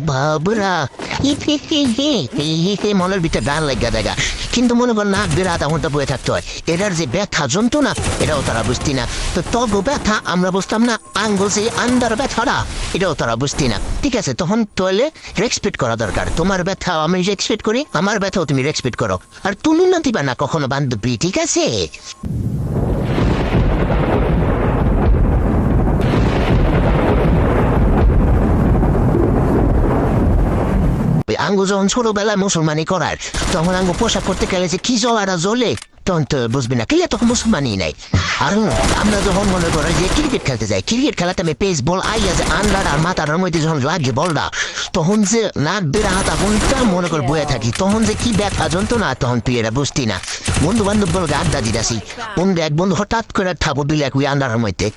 বাবরা মনের ভিতরে গান লাগা দেখা, কিন্তু মনে কর নাক বের আধা ঘন্টা বয়ে থাকতে হয়। এটার যে ব্যথা যন্ত্রণা এটাও তারা বুঝতি না। তো তগ ব্যথা আমরা বুঝতাম না, আঙ্গুল যে আন্ডার ব্যথাটা এটাও তারা বুঝতি না। ঠিক আছে, তখন তোলে রেসপেক্ট করা দরকার। তোমার ব্যথা আমি রেসপেক্ট করি, আমার ব্যথাও তুমি রেসপেক্ট করো। আর তুমি না দিবা না কখনো বান্ধবী, ঠিক আছে? আঙ্গু যখন ছোটবেলায় মুসলমানি করার, তখন আঙ্গু পোশাক করতে গেলে যে কি জ্বলাটা জ্বলে তখন তো বুঝবি না, ক্লিয়ার তখন মুসলমানি নাই। আর আমরা যখন মনে করি যে ক্রিকেট খেলতে যাই, ক্রিকেট খেলাতে আমি পেস বল আইয়া যে আন্ডার আর মাথার মধ্যে যখন লাগে বলটা, তখন যে নাক বেড়া হাতা কোনটা মনে কর বয়ে থাকি, তখন যে কি ব্যথা যন্ত্রণা তখন তুই এরা বুঝতি না। বন্ধু বান্ধব বলকে আড্ডা দিতেছি, বন্ধু এক বন্ধু হঠাৎ করে থাপো দিলে এক আন্ডারের মধ্যে,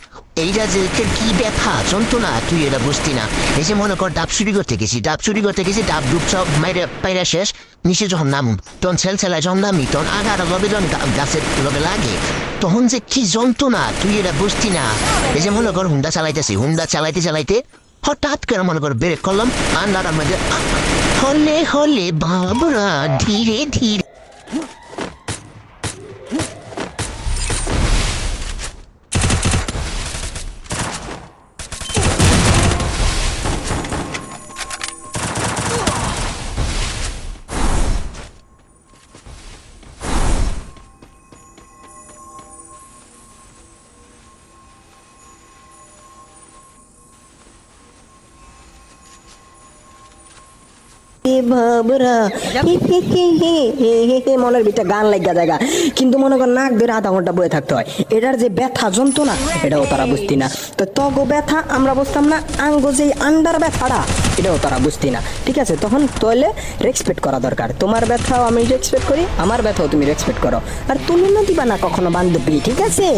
এইটা যে কি ব্যথা যন্ত্রণা তুই এটা বুঝতি না। এই যে মনে কর ডাব চুরি করতে গেছি, ডাব ডুব সব মাইরে পাইরা শেষ, নিচে যখন নাম তখন ছেলছেলায় যখন নামি তখন আগার লবে যখন গাছের লবে লাগে, তখন যে কি যন্ত্রণা তুই এটা বুঝতি না। এই যে মনে কর হুন্ডা চালাইতে চালাইতে হঠাৎ করে মনে কর ব্রেক করলাম, আন্ডার মধ্যে হলে হলে বাবরা ধীরে ধীরে। মনের ভিতরে গান লাগা জায়গা, কিন্তু মনে কর নাক বের আধা ঘন্টা বয়ে থাকতে হয়। এটার যে ব্যথা যন্ত্রণা এটাও তারা বুঝতি না। তো তগো ব্যথা আমরা বুঝতাম না, আঙ্গো যে আন্ডার ব্যথাটা এটাও তারা বুঝতি না। ঠিক আছে, তখন তোলে রেসপেক্ট করা দরকার। তোমার ব্যথাও আমি রেসপেক্ট করি, আমার ব্যথাও তুমি রেসপেক্ট করো। আর তুমি না দিবা না কখনো বান্ধবী, ঠিক আছে?